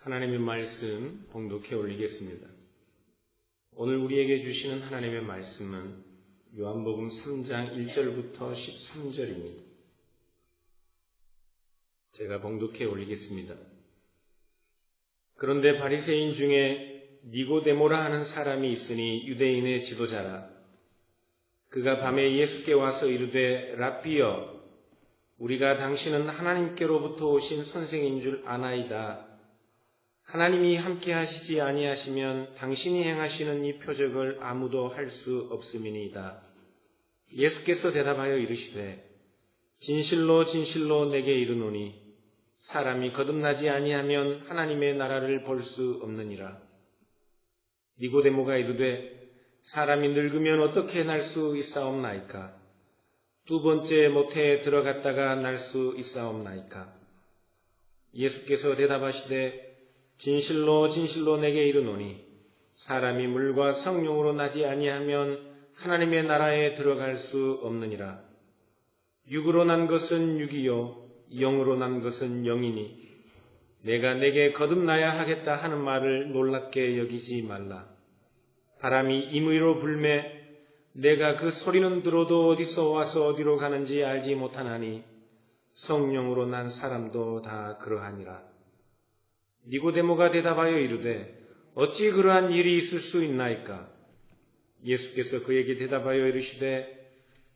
하나님의 말씀 봉독해 올리겠습니다. 오늘 우리에게 주시는 하나님의 말씀은 요한복음 3장 1절부터 13절입니다. 제가 봉독해 올리겠습니다. 그런데 바리새인 중에 니고데모라 하는 사람이 있으니 유대인의 지도자라. 그가 밤에 예수께 와서 이르되 랍비여, 우리가 당신은 하나님께로부터 오신 선생인 줄 아나이다. 하나님이 함께 하시지 아니하시면 당신이 행하시는 이 표적을 아무도 할 수 없음이니이다. 예수께서 대답하여 이르시되 진실로 진실로 내게 이르노니 사람이 거듭나지 아니하면 하나님의 나라를 볼 수 없느니라. 니고데모가 이르되 사람이 늙으면 어떻게 날 수 있사옵나이까? 두 번째 모태에 들어갔다가 날 수 있사옵나이까? 예수께서 대답하시되 진실로 진실로 내게 이르노니 사람이 물과 성령으로 나지 아니하면 하나님의 나라에 들어갈 수 없느니라. 육으로 난 것은 육이요 영으로 난 것은 영이니 내가 내게 거듭나야 하겠다 하는 말을 놀랍게 여기지 말라. 바람이 임의로 불매 내가 그 소리는 들어도 어디서 와서 어디로 가는지 알지 못하나니 성령으로 난 사람도 다 그러하니라. 니고데모가 대답하여 이르되 어찌 그러한 일이 있을 수 있나이까? 예수께서 그에게 대답하여 이르시되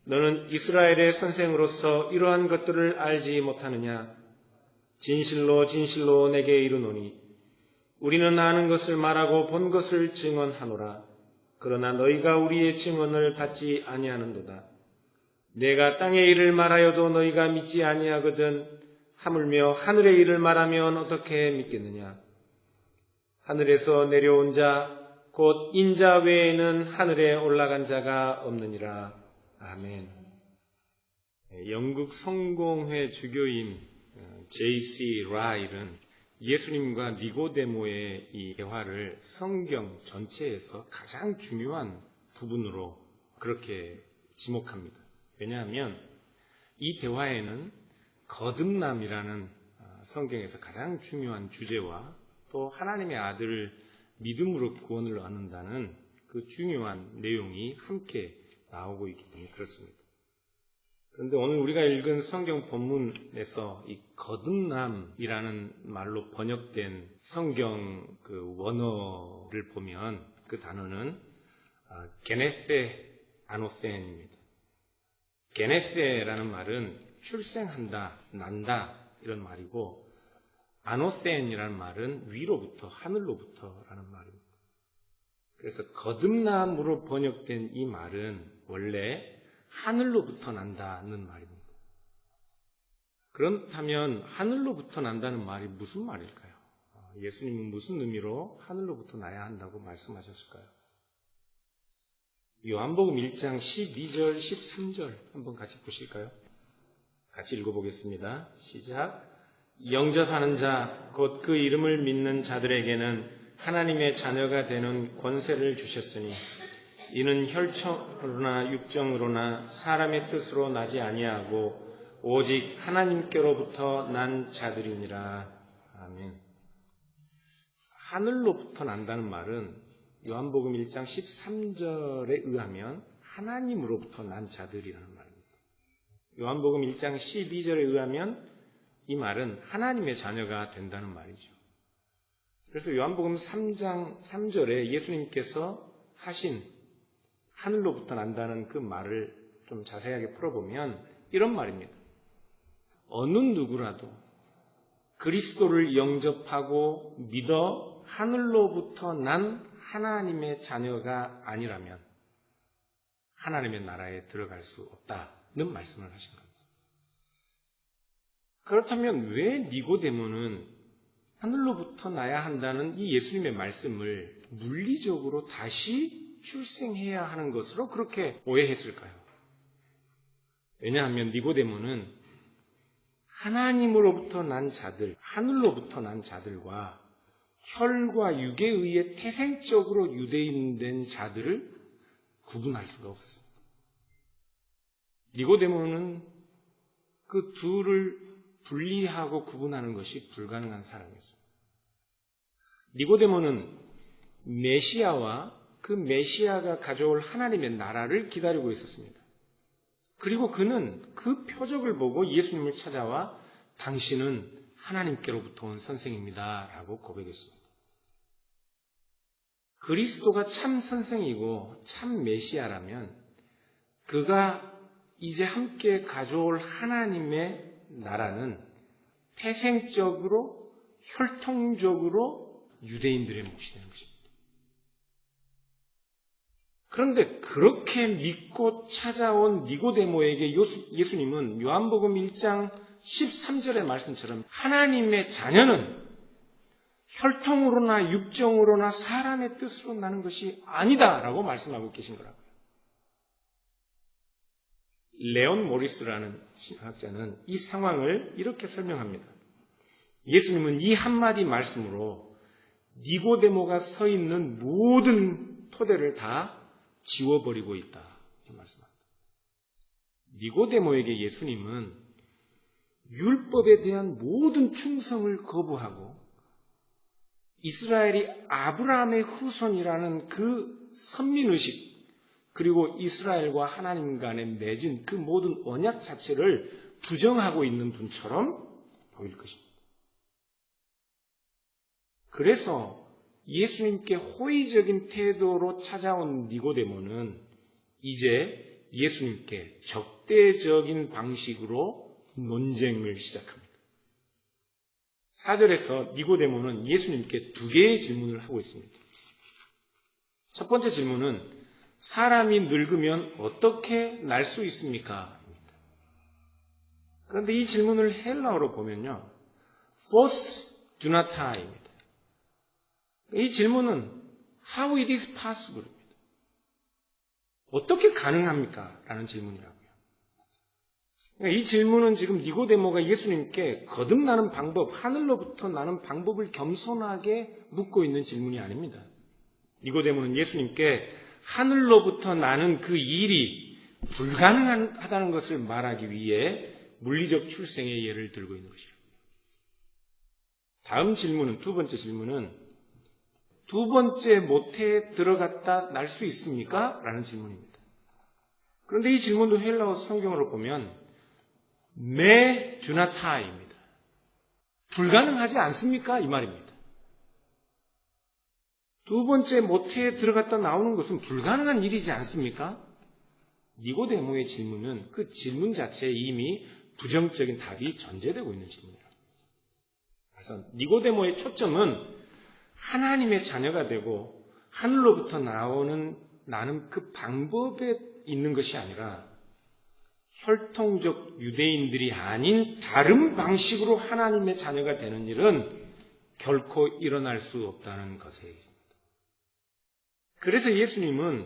너는 이스라엘의 선생으로서 이러한 것들을 알지 못하느냐? 진실로 진실로 내게 이르노니 우리는 아는 것을 말하고 본 것을 증언하노라. 그러나 너희가 우리의 증언을 받지 아니하는도다. 내가 땅의 일을 말하여도 너희가 믿지 아니하거든 하물며 하늘의 일을 말하면 어떻게 믿겠느냐? 하늘에서 내려온 자 곧 인자 외에는 하늘에 올라간 자가 없느니라. 아멘. 영국 성공회 주교인 J.C. 라일은 예수님과 니고데모의 이 대화를 성경 전체에서 가장 중요한 부분으로 그렇게 지목합니다. 왜냐하면 이 대화에는 거듭남이라는 성경에서 가장 중요한 주제와 또 하나님의 아들을 믿음으로 구원을 얻는다는 그 중요한 내용이 함께 나오고 있기 때문에 그렇습니다. 그런데 오늘 우리가 읽은 성경 본문에서 이 거듭남이라는 말로 번역된 성경 그 원어를 보면 그 단어는 게네세 아노센입니다. 게네세라는 말은 출생한다, 난다 이런 말이고 아노센이라는 말은 위로부터, 하늘로부터라는 말입니다. 그래서 거듭남으로 번역된 이 말은 원래 하늘로부터 난다는 말입니다. 그렇다면 하늘로부터 난다는 말이 무슨 말일까요? 예수님은 무슨 의미로 하늘로부터 나야 한다고 말씀하셨을까요? 요한복음 1장 12절, 13절 한번 같이 보실까요? 같이 읽어보겠습니다. 시작. 영접하는 자, 곧 그 이름을 믿는 자들에게는 하나님의 자녀가 되는 권세를 주셨으니 이는 혈통으로나 육정으로나 사람의 뜻으로 나지 아니하고 오직 하나님께로부터 난 자들이니라. 아멘. 하늘로부터 난다는 말은 요한복음 1장 13절에 의하면 하나님으로부터 난 자들이라는 말입니다. 요한복음 1장 12절에 의하면 이 말은 하나님의 자녀가 된다는 말이죠. 그래서 요한복음 3장 3절에 예수님께서 하신 하늘로부터 난다는 그 말을 좀 자세하게 풀어보면 이런 말입니다. 어느 누구라도 그리스도를 영접하고 믿어 하늘로부터 난 하나님의 자녀가 아니라면 하나님의 나라에 들어갈 수 없다는 말씀을 하신 겁니다. 그렇다면 왜 니고데모는 하늘로부터 나야 한다는 이 예수님의 말씀을 물리적으로 다시 출생해야 하는 것으로 그렇게 오해했을까요? 왜냐하면 니고데모는 하나님으로부터 난 자들, 하늘로부터 난 자들과 혈과 육에 의해 태생적으로 유대인된 자들을 구분할 수가 없었습니다. 니고데모는 그 둘을 분리하고 구분하는 것이 불가능한 사람이었습니다. 니고데모는 메시아와 그 메시아가 가져올 하나님의 나라를 기다리고 있었습니다. 그리고 그는 그 표적을 보고 예수님을 찾아와 당신은 하나님께로부터 온 선생입니다 라고 고백했습니다. 그리스도가 참 선생이고 참 메시아라면 그가 이제 함께 가져올 하나님의 나라는 태생적으로 혈통적으로 유대인들의 몫이 되는 것입니다. 그런데 그렇게 믿고 찾아온 니고데모에게 예수님은 요한복음 1장 13절의 말씀처럼 하나님의 자녀는 혈통으로나 육정으로나 사람의 뜻으로 나는 것이 아니다라고 말씀하고 계신 거라고요. 레온 모리스라는 신학자는 이 상황을 이렇게 설명합니다. 예수님은 이 한마디 말씀으로 니고데모가 서 있는 모든 토대를 다 지워버리고 있다. 이렇게 말씀합니다. 니고데모에게 예수님은 율법에 대한 모든 충성을 거부하고 이스라엘이 아브라함의 후손이라는 그 선민의식 그리고 이스라엘과 하나님 간에 맺은 그 모든 언약 자체를 부정하고 있는 분처럼 보일 것입니다. 그래서 예수님께 호의적인 태도로 찾아온 니고데모는 이제 예수님께 적대적인 방식으로 논쟁을 시작합니다. 4절에서 니고데모는 예수님께 두 개의 질문을 하고 있습니다. 첫 번째 질문은 사람이 늙으면 어떻게 날 수 있습니까? 그런데 이 질문을 헬라어로 보면요. Phos Duna타입니다. 이 질문은 How it is possible? 어떻게 가능합니까? 라는 질문이라고요. 이 질문은 지금 니고데모가 예수님께 거듭나는 방법, 하늘로부터 나는 방법을 겸손하게 묻고 있는 질문이 아닙니다. 니고데모는 예수님께 하늘로부터 나는 그 일이 불가능하다는 것을 말하기 위해 물리적 출생의 예를 들고 있는 것이죠. 다음 질문은, 두 번째 질문은 두 번째 모태에 들어갔다 날 수 있습니까? 라는 질문입니다. 그런데 이 질문도 헬라어 성경으로 보면 메 듀나타입니다. 불가능하지 않습니까? 이 말입니다. 두 번째 모태에 들어갔다 나오는 것은 불가능한 일이지 않습니까? 니고데모의 질문은 그 질문 자체에 이미 부정적인 답이 전제되고 있는 질문이에요. 그래서 니고데모의 초점은 하나님의 자녀가 되고 하늘로부터 나는 그 방법에 있는 것이 아니라 혈통적 유대인들이 아닌 다른 방식으로 하나님의 자녀가 되는 일은 결코 일어날 수 없다는 것에 있습니다. 그래서 예수님은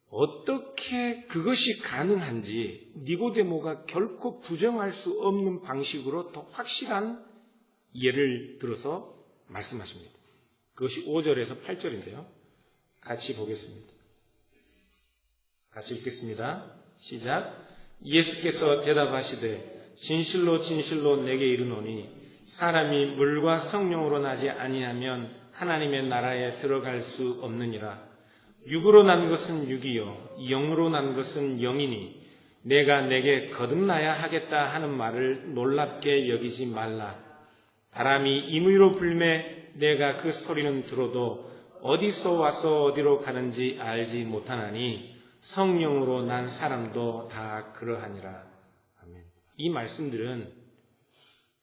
어떻게 그것이 가능한지 니고데모가 결코 부정할 수 없는 방식으로 더 확실한 예를 들어서 말씀하십니다. 그것이 5절에서 8절인데요. 같이 보겠습니다. 같이 읽겠습니다. 시작. 예수께서 대답하시되 진실로 진실로 내게 이르노니 사람이 물과 성령으로 나지 아니하면 하나님의 나라에 들어갈 수 없느니라. 육으로 난 것은 육이요 영으로 난 것은 영이니 내가 내게 거듭나야 하겠다 하는 말을 놀랍게 여기지 말라. 바람이 임의로 불매 내가 그 소리는 들어도 어디서 와서 어디로 가는지 알지 못하나니 성령으로 난 사람도 다 그러하니라. 아멘. 이 말씀들은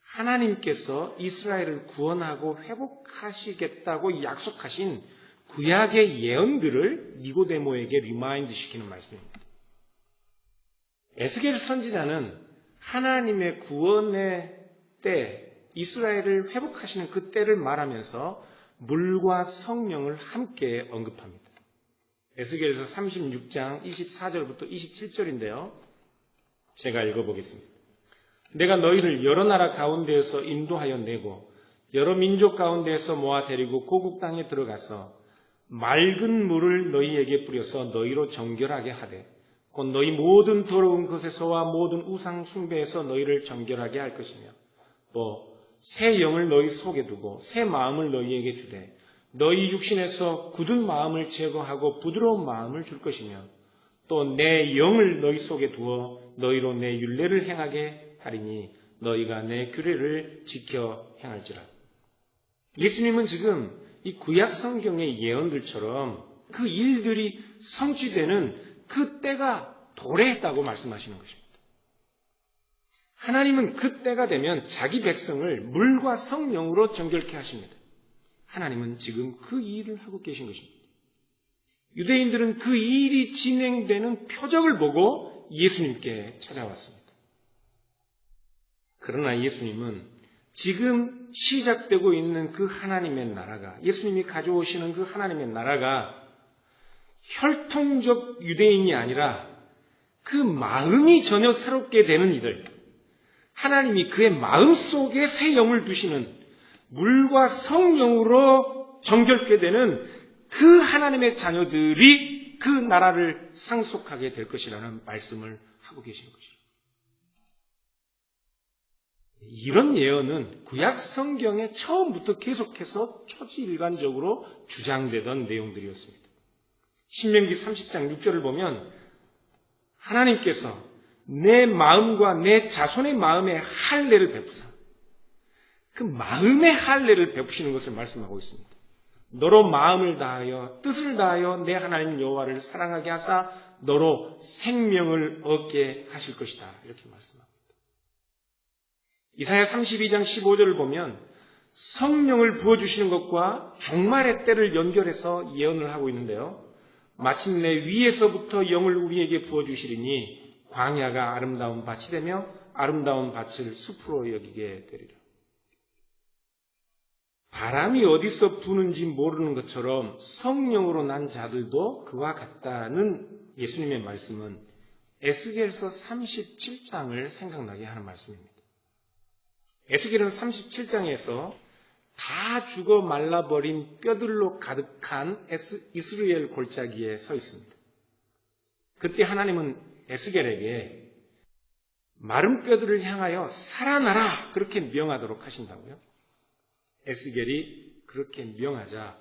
하나님께서 이스라엘을 구원하고 회복하시겠다고 약속하신 구약의 예언들을 니고데모에게 리마인드 시키는 말씀입니다. 에스겔 선지자는 하나님의 구원의 때 이스라엘을 회복하시는 그 때를 말하면서 물과 성령을 함께 언급합니다. 에스겔서 36장 24절부터 27절인데요. 제가 읽어보겠습니다. 내가 너희를 여러 나라 가운데에서 인도하여 내고 여러 민족 가운데에서 모아 데리고 고국 땅에 들어가서 맑은 물을 너희에게 뿌려서 너희로 정결하게 하되 곧 너희 모든 더러운 것에서와 모든 우상 숭배에서 너희를 정결하게 할 것이며 또 새 영을 너희 속에 두고 새 마음을 너희에게 주되 너희 육신에서 굳은 마음을 제거하고 부드러운 마음을 줄 것이며 또 내 영을 너희 속에 두어 너희로 내 율례를 행하게 하리니 너희가 내 규례를 지켜 행할지라. 예수님은 지금 이 구약 성경의 예언들처럼 그 일들이 성취되는 그 때가 도래했다고 말씀하시는 것입니다. 하나님은 그 때가 되면 자기 백성을 물과 성령으로 정결케 하십니다. 하나님은 지금 그 일을 하고 계신 것입니다. 유대인들은 그 일이 진행되는 표적을 보고 예수님께 찾아왔습니다. 그러나 예수님은 지금 시작되고 있는 그 하나님의 나라가, 예수님이 가져오시는 그 하나님의 나라가 혈통적 유대인이 아니라 그 마음이 전혀 새롭게 되는 이들, 하나님이 그의 마음 속에 새 영을 두시는 물과 성령으로 정결케 되는 그 하나님의 자녀들이 그 나라를 상속하게 될 것이라는 말씀을 하고 계시는 것이죠. 이런 예언은 구약 성경에 처음부터 계속해서 초지일관적으로 주장되던 내용들이었습니다. 신명기 30장 6절을 보면 하나님께서 내 마음과 내 자손의 마음에 할례를 베푸사, 그 마음의 할례를 베푸시는 것을 말씀하고 있습니다. 너로 마음을 다하여 뜻을 다하여 내 하나님 여호와를 사랑하게 하사 너로 생명을 얻게 하실 것이다. 이렇게 말씀합니다. 이사야 32장 15절을 보면 성령을 부어주시는 것과 종말의 때를 연결해서 예언을 하고 있는데요. 마침내 위에서부터 영을 우리에게 부어주시리니 광야가 아름다운 밭이 되며 아름다운 밭을 숲으로 여기게 되리라. 바람이 어디서 부는지 모르는 것처럼 성령으로 난 자들도 그와 같다는 예수님의 말씀은 에스겔서 37장을 생각나게 하는 말씀입니다. 에스겔은 37장에서 다 죽어 말라버린 뼈들로 가득한 이스라엘 골짜기에 서 있습니다. 그때 하나님은 에스겔에게 마른 뼈들을 향하여 살아나라 그렇게 명하도록 하신다고요. 에스겔이 그렇게 명하자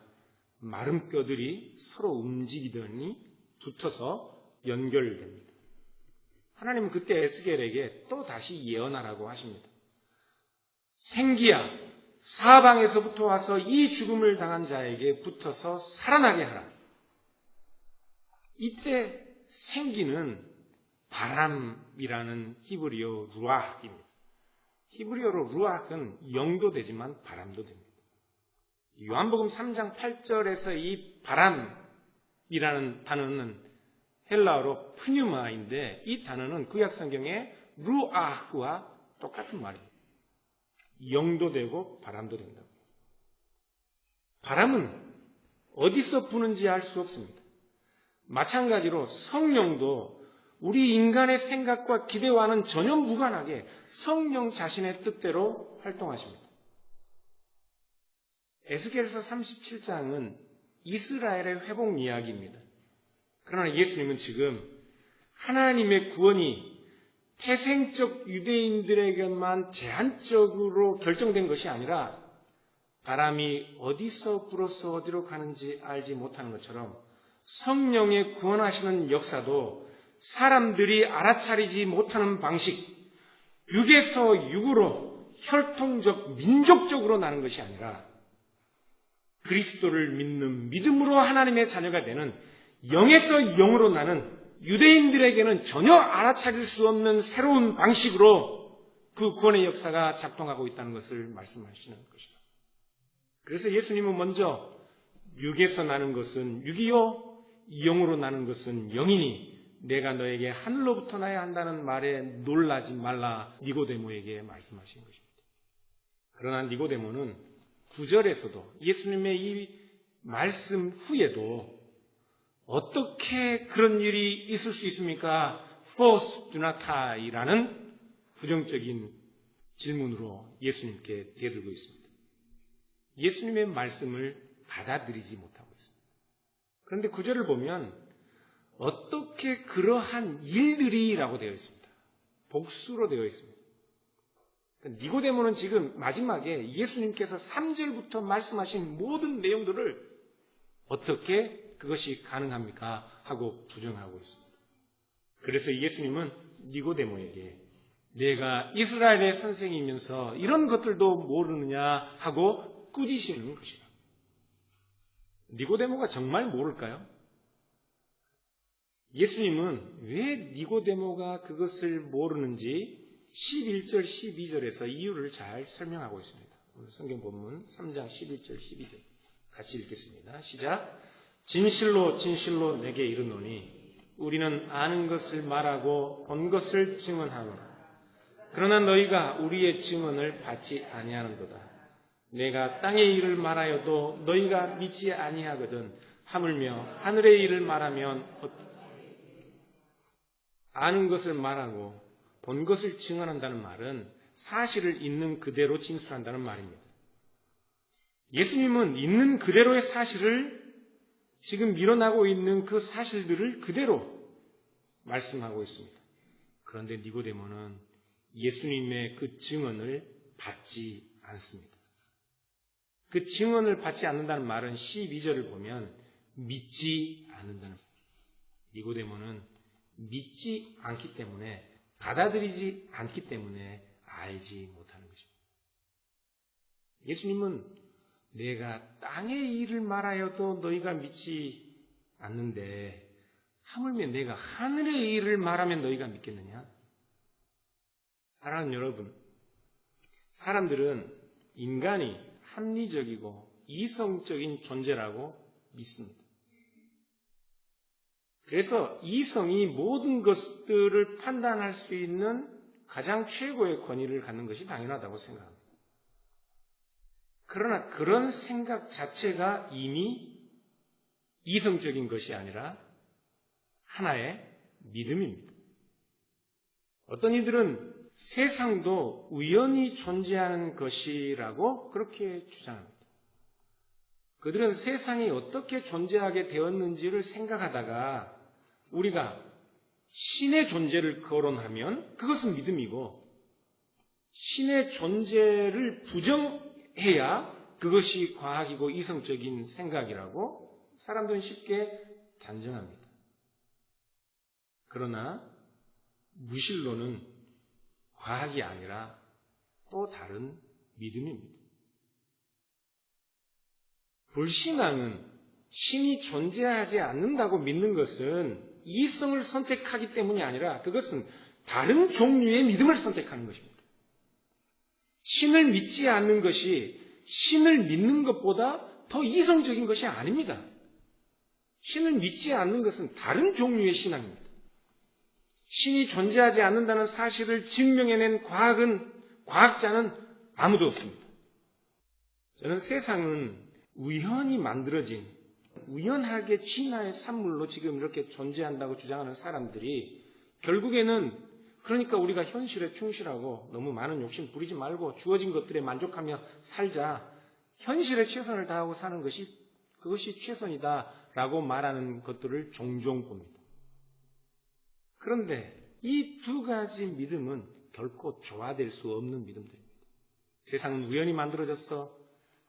마른 뼈들이 서로 움직이더니 붙어서 연결됩니다. 하나님은 그때 에스겔에게 또 다시 예언하라고 하십니다. 생기야, 사방에서부터 와서 이 죽음을 당한 자에게 붙어서 살아나게 하라. 이때 생기는 바람이라는 히브리어 루아흐입니다. 히브리어로 루아흐는 영도 되지만 바람도 됩니다. 요한복음 3장 8절에서 이 바람이라는 단어는 헬라어로 프뉴마인데 이 단어는 구약 성경의 루아흐와 똑같은 말입니다. 영도 되고 바람도 된다고. 바람은 어디서 부는지 알 수 없습니다. 마찬가지로 성령도 우리 인간의 생각과 기대와는 전혀 무관하게 성령 자신의 뜻대로 활동하십니다. 에스겔서 37장은 이스라엘의 회복 이야기입니다. 그러나 예수님은 지금 하나님의 구원이 태생적 유대인들에게만 제한적으로 결정된 것이 아니라 바람이 어디서 불어서 어디로 가는지 알지 못하는 것처럼 성령의 구원하시는 역사도 사람들이 알아차리지 못하는 방식, 육에서 육으로 혈통적, 민족적으로 나는 것이 아니라 그리스도를 믿는 믿음으로 하나님의 자녀가 되는 영에서 영으로 나는 유대인들에게는 전혀 알아차릴 수 없는 새로운 방식으로 그 구원의 역사가 작동하고 있다는 것을 말씀하시는 것이다. 그래서 예수님은 먼저 육에서 나는 것은 육이요 영으로 나는 것은 영이니 내가 너에게 하늘로부터 나야 한다는 말에 놀라지 말라 니고데모에게 말씀하신 것입니다. 그러나 니고데모는 9절에서도 예수님의 이 말씀 후에도 어떻게 그런 일이 있을 수 있습니까? False do not tie라는 부정적인 질문으로 예수님께 대들고 있습니다. 예수님의 말씀을 받아들이지 못하고 있습니다. 그런데 9절을 보면 어떻게 그러한 일들이라고 되어 있습니다. 복수로 되어 있습니다. 니고데모는 지금 마지막에 예수님께서 3절부터 말씀하신 모든 내용들을 어떻게 그것이 가능합니까? 하고 부정하고 있습니다. 그래서 예수님은 니고데모에게 내가 이스라엘의 선생이면서 이런 것들도 모르느냐 하고 꾸짖으시는 것이다. 니고데모가 정말 모를까요? 예수님은 왜 니고데모가 그것을 모르는지 11절, 12절에서 이유를 잘 설명하고 있습니다. 오늘 성경 본문 3장 11절, 12절 같이 읽겠습니다. 시작. 진실로 진실로 내게 이르노니 우리는 아는 것을 말하고 본 것을 증언하노라. 그러나 너희가 우리의 증언을 받지 아니하는도다. 내가 땅의 일을 말하여도 너희가 믿지 아니하거든. 하물며 하늘의 일을 말하면 아는 것을 말하고 본 것을 증언한다는 말은 사실을 있는 그대로 진술한다는 말입니다. 예수님은 있는 그대로의 사실을 지금 밀어나고 있는 그 사실들을 그대로 말씀하고 있습니다. 그런데 니고데모는 예수님의 그 증언을 받지 않습니다. 그 증언을 받지 않는다는 말은 12절을 보면 믿지 않는다는 말입니다. 니고데모는 믿지 않기 때문에 받아들이지 않기 때문에 알지 못하는 것입니다. 예수님은 내가 땅의 일을 말하여도 너희가 믿지 않는데 하물며 내가 하늘의 일을 말하면 너희가 믿겠느냐? 사랑하는 여러분, 사람들은 인간이 합리적이고 이성적인 존재라고 믿습니다. 그래서 이성이 모든 것들을 판단할 수 있는 가장 최고의 권위를 갖는 것이 당연하다고 생각합니다. 그러나 그런 생각 자체가 이미 이성적인 것이 아니라 하나의 믿음입니다. 어떤 이들은 세상도 우연히 존재하는 것이라고 그렇게 주장합니다. 그들은 세상이 어떻게 존재하게 되었는지를 생각하다가 우리가 신의 존재를 거론하면 그것은 믿음이고 신의 존재를 부정해야 그것이 과학이고 이성적인 생각이라고 사람들은 쉽게 단정합니다. 그러나 무신론은 과학이 아니라 또 다른 믿음입니다. 불신앙은 신이 존재하지 않는다고 믿는 것은 이성을 선택하기 때문이 아니라 그것은 다른 종류의 믿음을 선택하는 것입니다. 신을 믿지 않는 것이 신을 믿는 것보다 더 이성적인 것이 아닙니다. 신을 믿지 않는 것은 다른 종류의 신앙입니다. 신이 존재하지 않는다는 사실을 증명해낸 과학자는 아무도 없습니다. 저는 세상은 우연히 만들어진 우연하게 진화의 산물로 지금 이렇게 존재한다고 주장하는 사람들이 결국에는 그러니까 우리가 현실에 충실하고 너무 많은 욕심 부리지 말고 주어진 것들에 만족하며 살자. 현실에 최선을 다하고 사는 것이 그것이 최선이다라고 말하는 것들을 종종 봅니다. 그런데 이 두 가지 믿음은 결코 조화될 수 없는 믿음들입니다. 세상은 우연히 만들어졌어.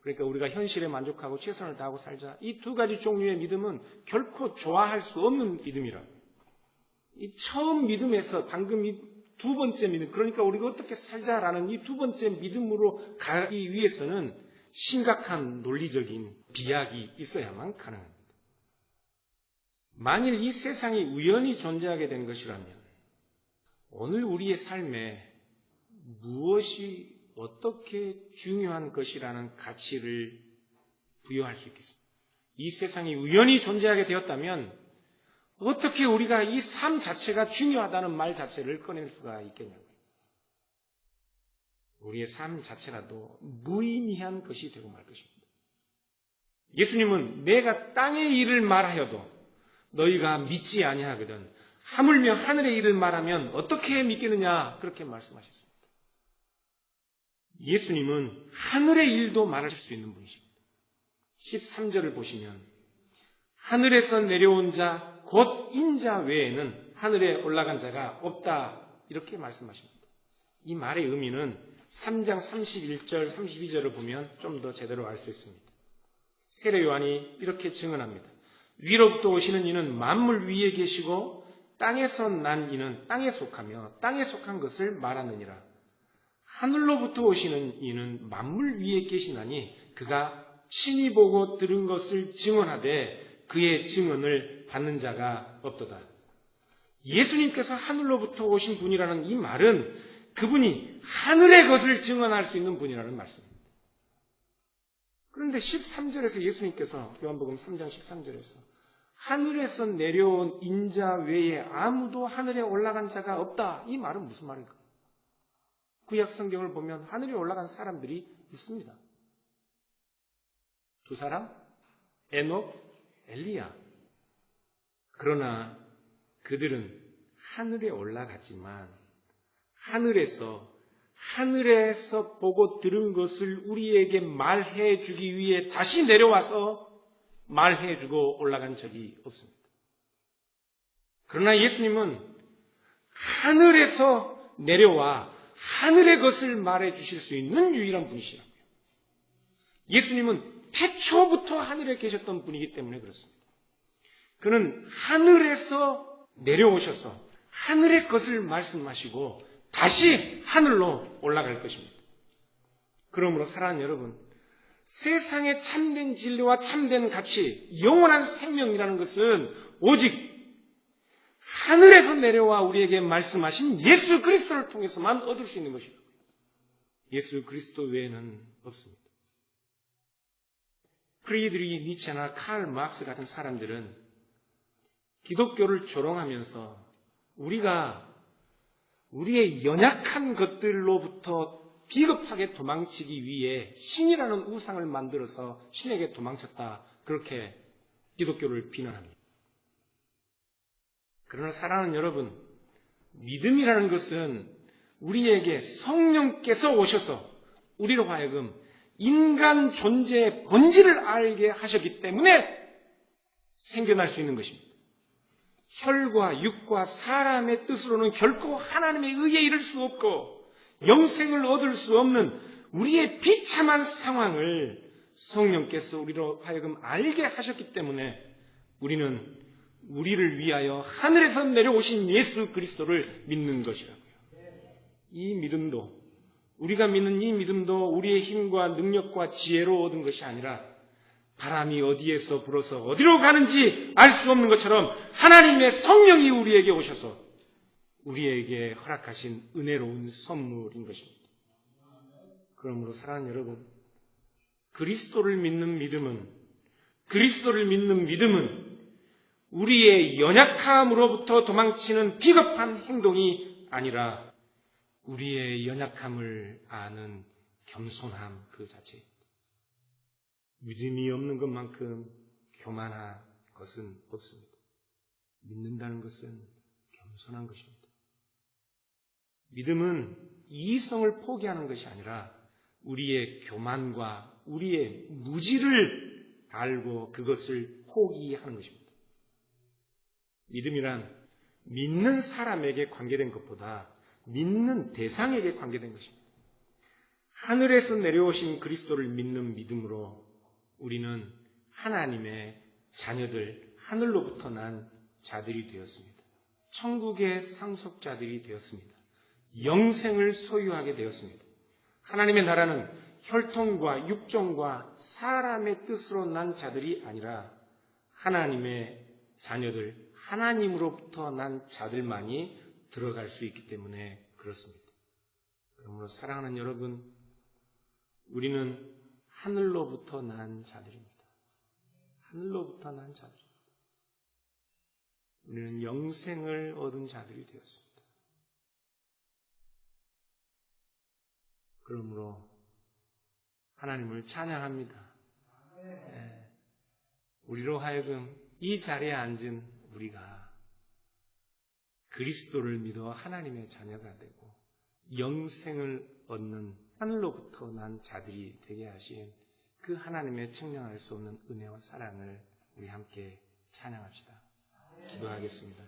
그러니까 우리가 현실에 만족하고 최선을 다하고 살자. 이 두 가지 종류의 믿음은 결코 조화할 수 없는 믿음이라. 이 처음 믿음에서 방금 이 두 번째 믿음, 그러니까 우리가 어떻게 살자라는 이 두 번째 믿음으로 가기 위해서는 심각한 논리적인 비약이 있어야만 가능합니다. 만일 이 세상이 우연히 존재하게 된 것이라면 오늘 우리의 삶에 무엇이 어떻게 중요한 것이라는 가치를 부여할 수 있겠습니까? 이 세상이 우연히 존재하게 되었다면 어떻게 우리가 이 삶 자체가 중요하다는 말 자체를 꺼낼 수가 있겠냐고요. 우리의 삶 자체라도 무의미한 것이 되고 말 것입니다. 예수님은 내가 땅의 일을 말하여도 너희가 믿지 아니하거든 하물며 하늘의 일을 말하면 어떻게 믿겠느냐 그렇게 말씀하셨습니다. 예수님은 하늘의 일도 말하실 수 있는 분이십니다. 13절을 보시면 하늘에서 내려온 자 곧 인자 외에는 하늘에 올라간 자가 없다 이렇게 말씀하십니다. 이 말의 의미는 3장 31절, 32절을 보면 좀 더 제대로 알 수 있습니다. 세례 요한이 이렇게 증언합니다. 위로부터 오시는 이는 만물 위에 계시고 땅에서 난 이는 땅에 속하며 땅에 속한 것을 말하느니라. 하늘로부터 오시는 이는 만물 위에 계시나니 그가 친히 보고 들은 것을 증언하되 그의 증언을 받는 자가 없도다. 예수님께서 하늘로부터 오신 분이라는 이 말은 그분이 하늘의 것을 증언할 수 있는 분이라는 말씀입니다. 그런데 13절에서 예수님께서 요한복음 3장 13절에서 하늘에서 내려온 인자 외에 아무도 하늘에 올라간 자가 없다. 이 말은 무슨 말일까? 구약 성경을 보면 하늘에 올라간 사람들이 있습니다. 두 사람? 에녹, 엘리야. 그러나 그들은 하늘에 올라갔지만 하늘에서 보고 들은 것을 우리에게 말해 주기 위해 다시 내려와서 말해 주고 올라간 적이 없습니다. 그러나 예수님은 하늘에서 내려와 하늘의 것을 말해 주실 수 있는 유일한 분이시라고요. 예수님은 태초부터 하늘에 계셨던 분이기 때문에 그렇습니다. 그는 하늘에서 내려오셔서 하늘의 것을 말씀하시고 다시 하늘로 올라갈 것입니다. 그러므로 사랑하는 여러분, 세상의 참된 진리와 참된 가치, 영원한 생명이라는 것은 오직 하늘에서 내려와 우리에게 말씀하신 예수 그리스도를 통해서만 얻을 수 있는 것입니다. 예수 그리스도 외에는 없습니다. 프리드리히 니체나 칼 막스 같은 사람들은 기독교를 조롱하면서 우리가 우리의 연약한 것들로부터 비겁하게 도망치기 위해 신이라는 우상을 만들어서 신에게 도망쳤다. 그렇게 기독교를 비난합니다. 그러나 사랑하는 여러분, 믿음이라는 것은 우리에게 성령께서 오셔서 우리로 하여금 인간 존재의 본질을 알게 하셨기 때문에 생겨날 수 있는 것입니다. 혈과 육과 사람의 뜻으로는 결코 하나님의 의에 이를 수 없고 영생을 얻을 수 없는 우리의 비참한 상황을 성령께서 우리로 하여금 알게 하셨기 때문에 우리는 우리를 위하여 하늘에서 내려오신 예수 그리스도를 믿는 것이라고요. 이 믿음도, 우리가 믿는 이 믿음도 우리의 힘과 능력과 지혜로 얻은 것이 아니라 바람이 어디에서 불어서 어디로 가는지 알 수 없는 것처럼 하나님의 성령이 우리에게 오셔서 우리에게 허락하신 은혜로운 선물인 것입니다. 그러므로 사랑하는 여러분, 그리스도를 믿는 믿음은 우리의 연약함으로부터 도망치는 비겁한 행동이 아니라 우리의 연약함을 아는 겸손함 그 자체입니다. 믿음이 없는 것만큼 교만한 것은 없습니다. 믿는다는 것은 겸손한 것입니다. 믿음은 이성을 포기하는 것이 아니라 우리의 교만과 우리의 무지를 알고 그것을 포기하는 것입니다. 믿음이란 믿는 사람에게 관계된 것보다 믿는 대상에게 관계된 것입니다. 하늘에서 내려오신 그리스도를 믿는 믿음으로 우리는 하나님의 자녀들, 하늘로부터 난 자들이 되었습니다. 천국의 상속자들이 되었습니다. 영생을 소유하게 되었습니다. 하나님의 나라는 혈통과 육종과 사람의 뜻으로 난 자들이 아니라 하나님의 자녀들, 하나님으로부터 난 자들만이 들어갈 수 있기 때문에 그렇습니다. 그러므로 사랑하는 여러분, 우리는 하늘로부터 난 자들입니다. 하늘로부터 난 자들입니다. 우리는 영생을 얻은 자들이 되었습니다. 그러므로 하나님을 찬양합니다. 우리로 하여금 이 자리에 앉은 우리가 그리스도를 믿어 하나님의 자녀가 되고 영생을 얻는 하늘로부터 난 자들이 되게 하신 그 하나님의 측량할 수 없는 은혜와 사랑을 우리 함께 찬양합시다. 기도하겠습니다.